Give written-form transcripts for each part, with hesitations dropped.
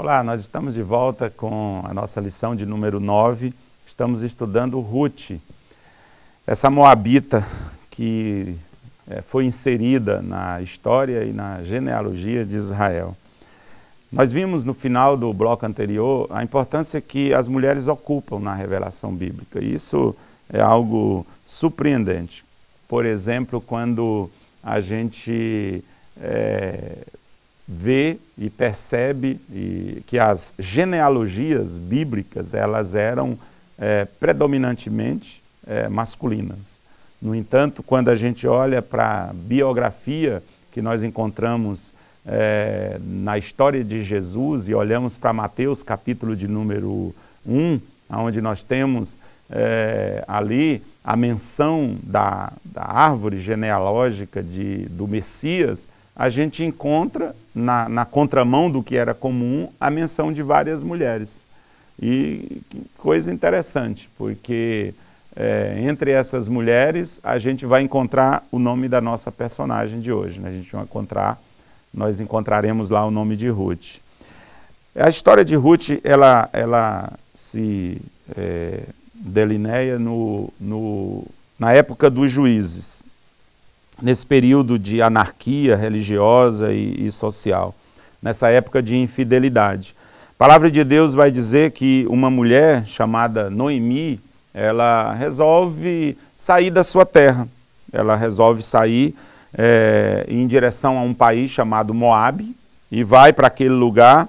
Olá, nós estamos de volta com a nossa lição de número 9. Estamos estudando Ruth, essa moabita que foi inserida na história e na genealogia de Israel. Nós vimos no final do bloco anterior a importância que as mulheres ocupam na revelação bíblica. E isso é algo surpreendente. Por exemplo, quando a gente vê e percebe que as genealogias bíblicas elas eram predominantemente masculinas. No entanto, quando a gente olha para a biografia que nós encontramos na história de Jesus e olhamos para Mateus capítulo de número 1, onde nós temos ali a menção da árvore genealógica do Messias, a gente encontra, na contramão do que era comum, a menção de várias mulheres. E coisa interessante, porque entre essas mulheres a gente vai encontrar o nome da nossa personagem de hoje, né? Nós encontraremos lá o nome de Ruth. A história de Ruth, ela se delineia na época dos juízes, nesse período de anarquia religiosa e social, nessa época de infidelidade. A palavra de Deus vai dizer que uma mulher chamada Noemi, ela resolve sair da sua terra, ela resolve sair em direção a um país chamado Moabe e vai para aquele lugar,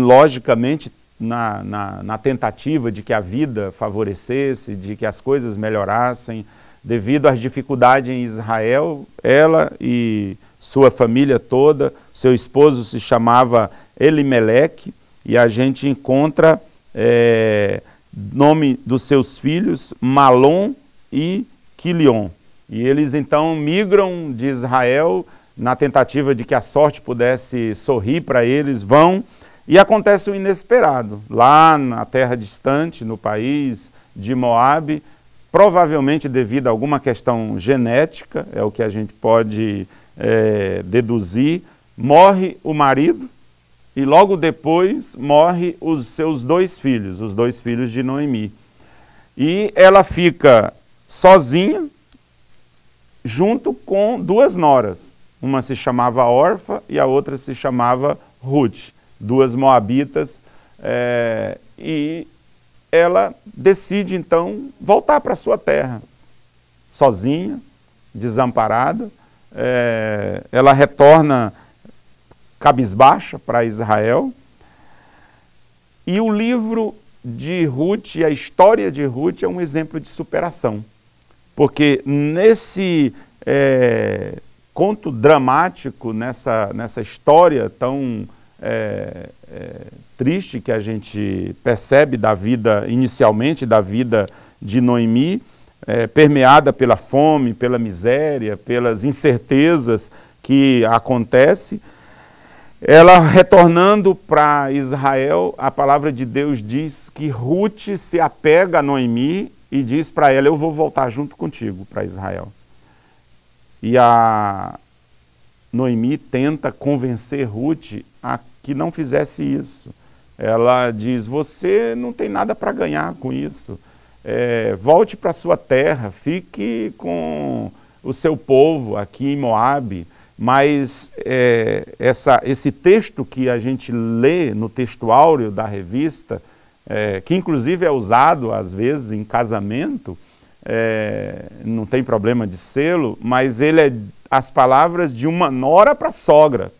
logicamente, na tentativa de que a vida favorecesse, de que as coisas melhorassem. Devido às dificuldades em Israel, ela e sua família toda, seu esposo se chamava Elimeleque, e a gente encontra nome dos seus filhos, Malom e Quilion. E eles então migram de Israel na tentativa de que a sorte pudesse sorrir para eles, vão, e acontece o inesperado. Lá na terra distante, no país de Moabe, provavelmente devido a alguma questão genética, é o que a gente pode deduzir, morre o marido e logo depois morre os seus dois filhos de Noemi. E ela fica sozinha, junto com duas noras. Uma se chamava Orfa e a outra se chamava Ruth, duas moabitas, e ela decide, então, voltar para sua terra, sozinha, desamparada. Ela retorna cabisbaixa para Israel. E o livro de Ruth, a história de Ruth, é um exemplo de superação. Porque nesse conto dramático, nessa história tão triste que a gente percebe da vida, inicialmente da vida de Noemi, permeada pela fome, pela miséria, pelas incertezas que acontecem, ela retornando para Israel, a palavra de Deus diz que Ruth se apega a Noemi e diz para ela: eu vou voltar junto contigo para Israel. E a Noemi tenta convencer Ruth a que não fizesse isso. Ela diz: você não tem nada para ganhar com isso. Volte para sua terra, fique com o seu povo aqui em Moabe. Mas esse texto que a gente lê no texto áureo da revista, que inclusive é usado às vezes em casamento, não tem problema de sê-lo, mas ele é as palavras de uma nora para a sogra.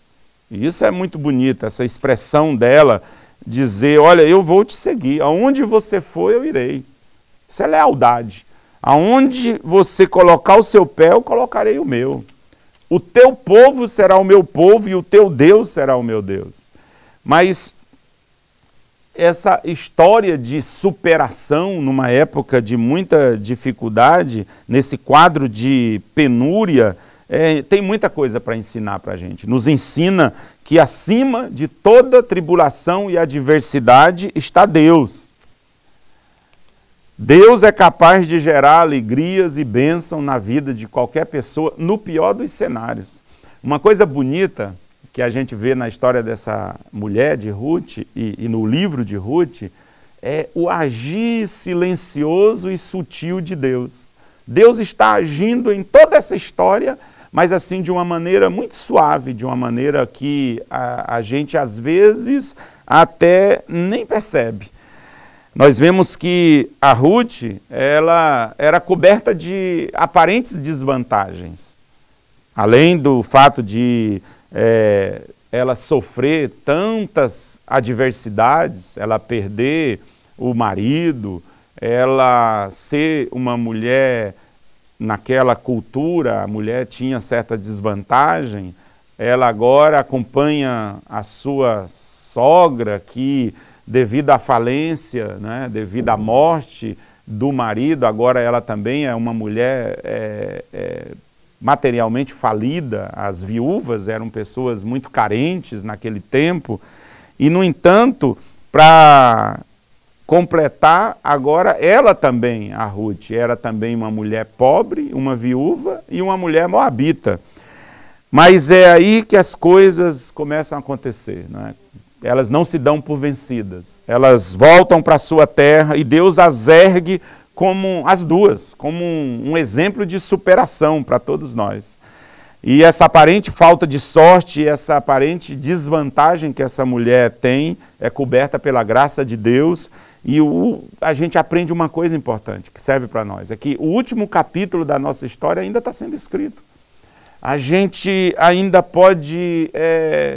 E isso é muito bonito, essa expressão dela, dizer: olha, eu vou te seguir, aonde você for eu irei. Isso é lealdade. Aonde você colocar o seu pé, eu colocarei o meu. O teu povo será o meu povo e o teu Deus será o meu Deus. Mas essa história de superação numa época de muita dificuldade, nesse quadro de penúria, tem muita coisa para ensinar para a gente. Nos ensina que acima de toda tribulação e adversidade está Deus. Deus é capaz de gerar alegrias e bênção na vida de qualquer pessoa, no pior dos cenários. Uma coisa bonita que a gente vê na história dessa mulher de Ruth e no livro de Ruth é o agir silencioso e sutil de Deus. Deus está agindo em toda essa história, mas assim de uma maneira muito suave, de uma maneira que a gente às vezes até nem percebe. Nós vemos que a Ruth, ela era coberta de aparentes desvantagens. Além do fato de ela sofrer tantas adversidades, ela perder o marido, ela ser uma mulher, naquela cultura, a mulher tinha certa desvantagem, ela agora acompanha a sua sogra que, devido à falência, né, devido à morte do marido, agora ela também é uma mulher materialmente falida. As viúvas eram pessoas muito carentes naquele tempo, e no entanto, para completar, agora ela também, a Ruth, era também uma mulher pobre, uma viúva e uma mulher moabita. Mas é aí que as coisas começam a acontecer, né? Elas não se dão por vencidas, elas voltam para a sua terra e Deus as ergue como as duas, como um exemplo de superação para todos nós. E essa aparente falta de sorte, essa aparente desvantagem que essa mulher tem, é coberta pela graça de Deus. E a gente aprende uma coisa importante, que serve para nós, é que o último capítulo da nossa história ainda está sendo escrito. A gente ainda pode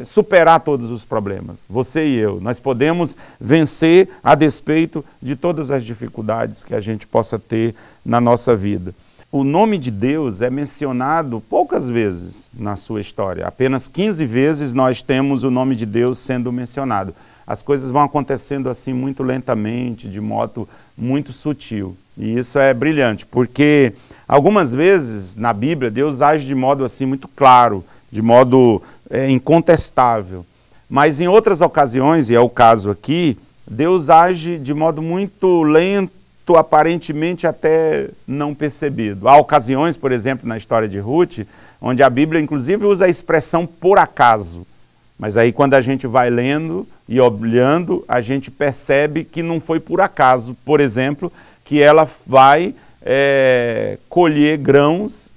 superar todos os problemas, você e eu. Nós podemos vencer a despeito de todas as dificuldades que a gente possa ter na nossa vida. O nome de Deus é mencionado poucas vezes na sua história. Apenas 15 vezes nós temos o nome de Deus sendo mencionado. As coisas vão acontecendo assim muito lentamente, de modo muito sutil. E isso é brilhante, porque algumas vezes na Bíblia Deus age de modo assim muito claro, de modo incontestável. Mas em outras ocasiões, e é o caso aqui, Deus age de modo muito lento, aparentemente até não percebido. Há ocasiões, por exemplo, na história de Ruth, onde a Bíblia inclusive usa a expressão por acaso. Mas aí quando a gente vai lendo e olhando, a gente percebe que não foi por acaso, por exemplo, que ela vai colher grãos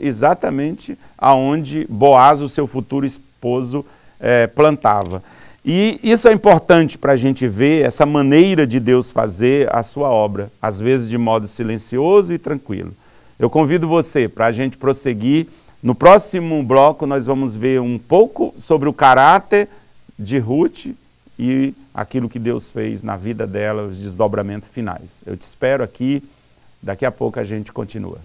exatamente aonde Boaz, o seu futuro esposo, plantava. E isso é importante para a gente ver essa maneira de Deus fazer a sua obra, às vezes de modo silencioso e tranquilo. Eu convido você para a gente prosseguir. No próximo bloco nós vamos ver um pouco sobre o caráter de Ruth e aquilo que Deus fez na vida dela, os desdobramentos finais. Eu te espero aqui, daqui a pouco a gente continua.